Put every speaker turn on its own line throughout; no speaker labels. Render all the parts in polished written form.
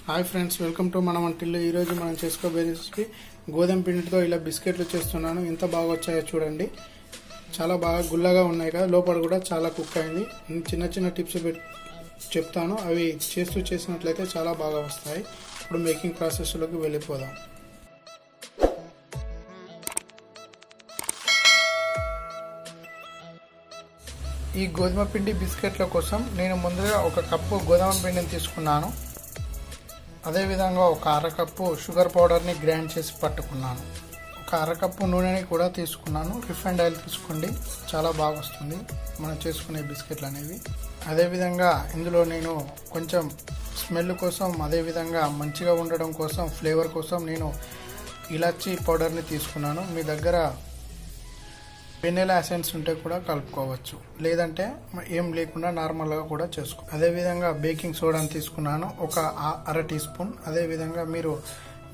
Hi friends, welcome to మన వంటిల్లు. ఈరోజు మనం చేసుకోబోయే రెసిపీ గోధుమ పిండితో ఇలా బిస్కెట్లు చేస్తున్నాను. ఎంత బాగా వచ్చాయో చూడండి. చాలా బాగా గుల్లగా ఉన్నాయి కదా, లోపల కూడా చాలా కుక్ అయింది. చిన్న చిన్న టిప్స్ చెప్తాను, అవి చేసినట్లయితే చాలా బాగా వస్తాయి. ఇప్పుడు మేకింగ్ ప్రాసెస్లోకి వెళ్ళిపోదాం. ఈ గోధుమ పిండి బిస్కెట్ల కోసం నేను ముందుగా ఒక కప్పు గోధుమ పిండిని తీసుకున్నాను. అదేవిధంగా ఒక అరకప్పు షుగర్ పౌడర్ని గ్రైండ్ చేసి పట్టుకున్నాను. ఒక అరకప్పు నూనెని కూడా తీసుకున్నాను. రిఫైండ్ ఆయిల్ తీసుకోండి, చాలా బాగా వస్తుంది మనం చేసుకునే బిస్కెట్లు అనేవి. అదేవిధంగా ఇందులో నేను కొంచెం స్మెల్ కోసం, అదేవిధంగా మంచిగా ఉండడం కోసం, ఫ్లేవర్ కోసం నేను ఇలాచీ పౌడర్ని తీసుకున్నాను. మీ దగ్గర వెనిలా ఎసెన్స్ ఉంటే కూడా కలుపుకోవచ్చు, లేదంటే ఏం లేకుండా నార్మల్గా కూడా చేసుకో. అదేవిధంగా బేకింగ్ సోడాని తీసుకున్నాను, ఒక అర టీ స్పూన్. అదేవిధంగా మీరు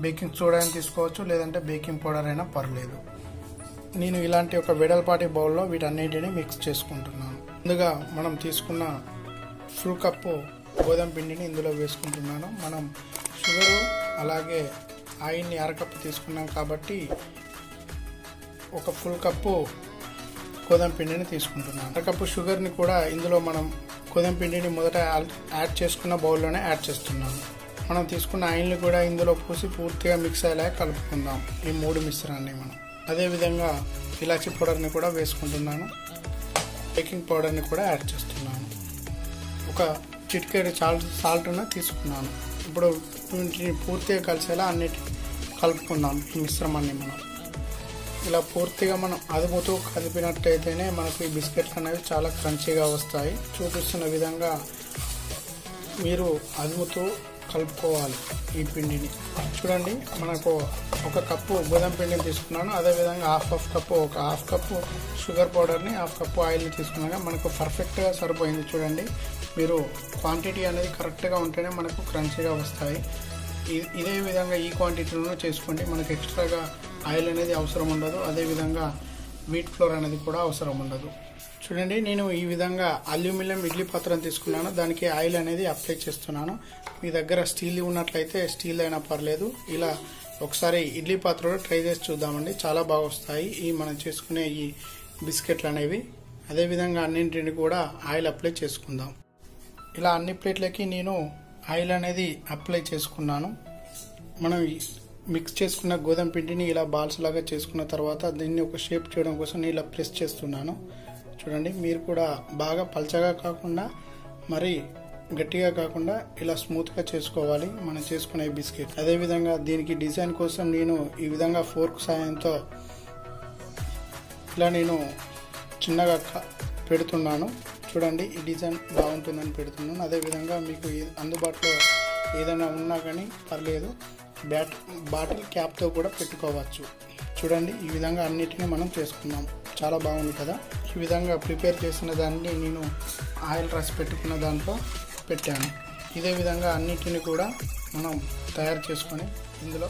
బేకింగ్ సోడాని తీసుకోవచ్చు, లేదంటే బేకింగ్ పౌడర్ అయినా పర్లేదు. నేను ఇలాంటి ఒక వెడల్పాటి బౌల్లో వీటన్నిటిని మిక్స్ చేసుకుంటున్నాను. ముందుగా మనం తీసుకున్న ఫుల్ కప్పు గోధుమ పిండిని ఇందులో వేసుకుంటున్నాను. మనం షుగరు అలాగే ఆయిల్ని అరకప్పు తీసుకున్నాం కాబట్టి ఒక ఫుల్ కప్పు గోధుమ పిండిని తీసుకుంటున్నాను. అరకప్పు షుగర్ని కూడా ఇందులో మనం గోధుమ పిండిని మొదట యాడ్ చేసుకున్న బౌల్లోనే యాడ్ చేస్తున్నాము. మనం తీసుకున్న ఆయిల్ని కూడా ఇందులో పోసి పూర్తిగా మిక్స్ అయ్యేలా కలుపుకుందాం ఈ మూడు మిశ్రాన్ని మనం. అదేవిధంగా ఇలాచీ పౌడర్ని కూడా వేసుకుంటున్నాను. బేకింగ్ పౌడర్ని కూడా యాడ్ చేస్తున్నాను. ఒక చిటికెడు సాల్ట్ను తీసుకున్నాను. ఇప్పుడు వీటిని పూర్తిగా కలిసేలా అన్నిటి కలుపుకుందాం ఈ మిశ్రమాన్ని మనం. ఇలా పూర్తిగా మనం అదుపుతూ కదిపినట్టయితేనే మనకు ఈ బిస్కెట్లు అనేవి చాలా క్రంచీగా వస్తాయి. చూపిస్తున్న విధంగా మీరు అదుపుతూ కలుపుకోవాలి ఈ పిండిని. చూడండి, మనకు ఒక కప్పు గోధుమ పిండిని తీసుకున్నాను. అదేవిధంగా హాఫ్ కప్పు షుగర్ పౌడర్ని, హాఫ్ కప్పు ఆయిల్ని తీసుకున్నాక మనకు పర్ఫెక్ట్గా సరిపోయింది. చూడండి, మీరు క్వాంటిటీ అనేది కరెక్ట్గా ఉంటేనే మనకు క్రంచీగా వస్తాయి. ఇదే విధంగా ఈ క్వాంటిటీలో చేసుకోండి, మనకు ఎక్స్ట్రాగా ఆయిల్ అనేది అవసరం ఉండదు. అదేవిధంగా వీట్ ఫ్లోర్ అనేది కూడా అవసరం ఉండదు. చూడండి, నేను ఈ విధంగా అల్యూమినియం ఇడ్లీ పాత్రను తీసుకున్నాను. దానికి ఆయిల్ అనేది అప్లై చేస్తున్నాను. మీ దగ్గర స్టీల్ ఉన్నట్లయితే స్టీల్ అయినా పర్లేదు. ఇలా ఒకసారి ఇడ్లీ పాత్రలో ట్రై చేసి చూద్దామండి, చాలా బాగా వస్తాయి ఈ మనం చేసుకునే ఈ బిస్కెట్లు అనేవి. అదేవిధంగా అన్నింటిని కూడా ఆయిల్ అప్లై చేసుకుందాం. ఇలా అన్ని ప్లేట్లకి నేను ఆయిల్ అనేది అప్లై చేసుకున్నాను. మనం మిక్స్ చేసుకున్న గోధుమ పిండిని ఇలా బాల్స్ లాగా చేసుకున్న తర్వాత దీన్ని ఒక షేప్ చేయడం కోసం నేను ఇలా ప్రెస్ చేస్తున్నాను. చూడండి, మీరు కూడా బాగా పల్చగా కాకుండా మరి గట్టిగా కాకుండా ఇలా స్మూత్గా చేసుకోవాలి మనం చేసుకునే బిస్కెట్. అదేవిధంగా దీనికి డిజైన్ కోసం నేను ఈ విధంగా ఫోర్క్ సాయంతో ఇలా నేను చిన్నగా పెడుతున్నాను. చూడండి, ఈ డిజైన్ బాగుంటుందని పెడుతున్నాను. అదేవిధంగా మీకు అందుబాటులో ఏదైనా ఉన్నా కానీ పర్లేదు, బాటిల్ క్యాప్తో కూడా పెట్టుకోవచ్చు. చూడండి, ఈ విధంగా అన్నిటినీ మనం చేసుకున్నాం. చాలా బాగుంది కదా. ఈ విధంగా ప్రిపేర్ చేసిన దాన్ని నేను ఆయిల్ రాసి పెట్టుకున్న దాంట్లో పెట్టాను. ఇదే విధంగా అన్నిటిని కూడా మనం తయారు చేసుకొని ఇందులో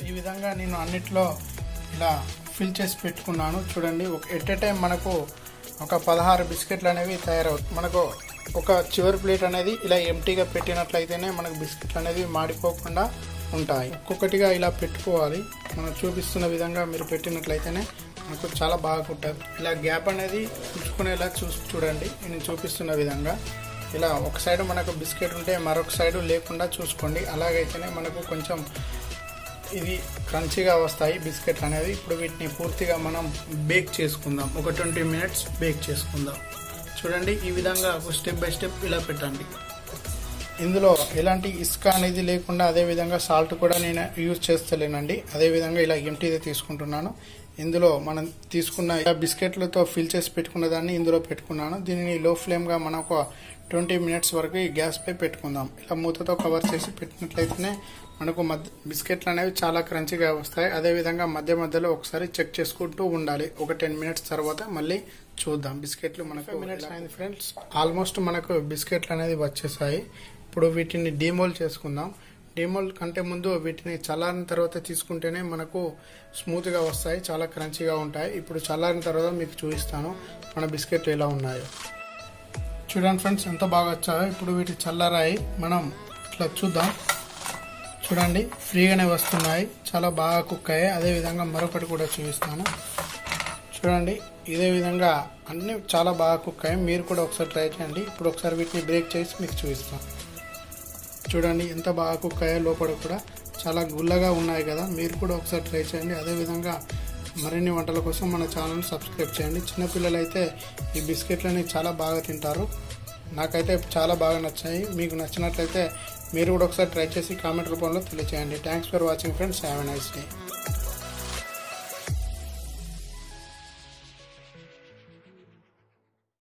ఈ విధంగా నేను అన్నిట్లో ఇలా ఫిల్ చేసి పెట్టుకున్నాను. చూడండి, ఎట్ ఏ టైం మనకు ఒక 16 బిస్కెట్లు అనేవి తయారవుతాయి. మనకు ఒక చివరి ప్లేట్ అనేది ఇలా ఎంటీగా పెట్టినట్లయితేనే మనకు బిస్కెట్లు అనేది మాడిపోకుండా ఉంటాయి. ఒక్కొక్కటిగా ఇలా పెట్టుకోవాలి. మనం చూపిస్తున్న విధంగా మీరు పెట్టినట్లయితేనే మనకు చాలా బాగా కుట్టారు. ఇలా గ్యాప్ అనేది ఉంచుకునేలా చూడండి. నేను చూపిస్తున్న విధంగా ఇలా ఒక సైడ్ మనకు బిస్కెట్ ఉంటే మరొక సైడ్ లేకుండా చూసుకోండి. అలాగైతేనే మనకు కొంచెం ఇది క్రంచీగా వస్తాయి బిస్కెట్లు అనేవి. ఇప్పుడు వీటిని పూర్తిగా మనం బేక్ చేసుకుందాం. ఒక 20 మినిట్స్ బేక్ చేసుకుందాం. చూడండి, ఈ విధంగా స్టెప్ బై స్టెప్ ఇలా పెట్టండి. ఇందులో ఎలాంటి ఇసుక అనేది లేకుండా, అదేవిధంగా సాల్ట్ కూడా నేను యూజ్ చేస్తలేనండి. అదేవిధంగా ఇలా ఎంటీదే తీసుకుంటున్నాను. ఇందులో మనం తీసుకున్న బిస్కెట్లతో ఫిల్ చేసి పెట్టుకున్న దాన్ని ఇందులో పెట్టుకున్నాను. దీనిని లో ఫ్లేమ్గా మనం ఒక 20 మినిట్స్ వరకు ఈ గ్యాస్ పై పెట్టుకుందాం. ఇలా మూతతో కవర్ చేసి పెట్టినట్లయితేనే మనకు బిస్కెట్లు అనేవి చాలా క్రంచిగా వస్తాయి. అదేవిధంగా మధ్య మధ్యలో ఒకసారి చెక్ చేసుకుంటూ ఉండాలి. ఒక 10 మినిట్స్ తర్వాత మళ్ళీ చూద్దాం. బిస్కెట్లు మనకు మినిట్స్ అయింది ఫ్రెండ్స్. ఆల్మోస్ట్ మనకు బిస్కెట్లు అనేది వచ్చేసాయి. ఇప్పుడు వీటిని డీమోల్డ్ చేసుకుందాం. డీమోల్డ్ కంటే ముందు వీటిని చల్లారిన తర్వాత తీసుకుంటేనే మనకు స్మూత్గా వస్తాయి, చాలా క్రంచిగా ఉంటాయి. ఇప్పుడు చల్లారిన తర్వాత మీకు చూపిస్తాను మన బిస్కెట్లు ఎలా ఉన్నాయో. చూడండి ఫ్రెండ్స్, ఎంత బాగా వచ్చాయో. ఇప్పుడు వీటి చల్లారాయి, మనం ఇట్లా చూద్దాం. చూడండి ఫ్రీగానే వస్తున్నాయి, చాలా బాగా కుక్ అయ్యాయి. అదేవిధంగా మరొకటి కూడా చూపిస్తాను. చూడండి ఇదే విధంగా అన్నీ చాలా బాగా కుక్ అయ్యాయి. మీరు కూడా ఒకసారి ట్రై చేయండి. ఇప్పుడు ఒకసారి వీటిని బ్రేక్ చేసి మీకు చూపిస్తాను. చూడండి ఎంత బాగా కుక్ అయ్యాయి, లోపల కూడా చాలా గుల్లగా ఉన్నాయి కదా. మీరు కూడా ఒకసారి ట్రై చేయండి. అదేవిధంగా మరిన్ని వంటల కోసం మన ఛానల్ సబ్స్క్రైబ్ చేయండి. చిన్నపిల్లలు అయితే ఈ బిస్కెట్లని చాలా బాగా తింటారు. నాకైతే చాలా బాగా నచ్చాయి. మీకు నచ్చినట్లయితే మీరు కూడా ఒకసారి ట్రై చేసి కామెంట్ రూపంలో తెలియజేయండి. Thanks for watching friends. Have a nice day.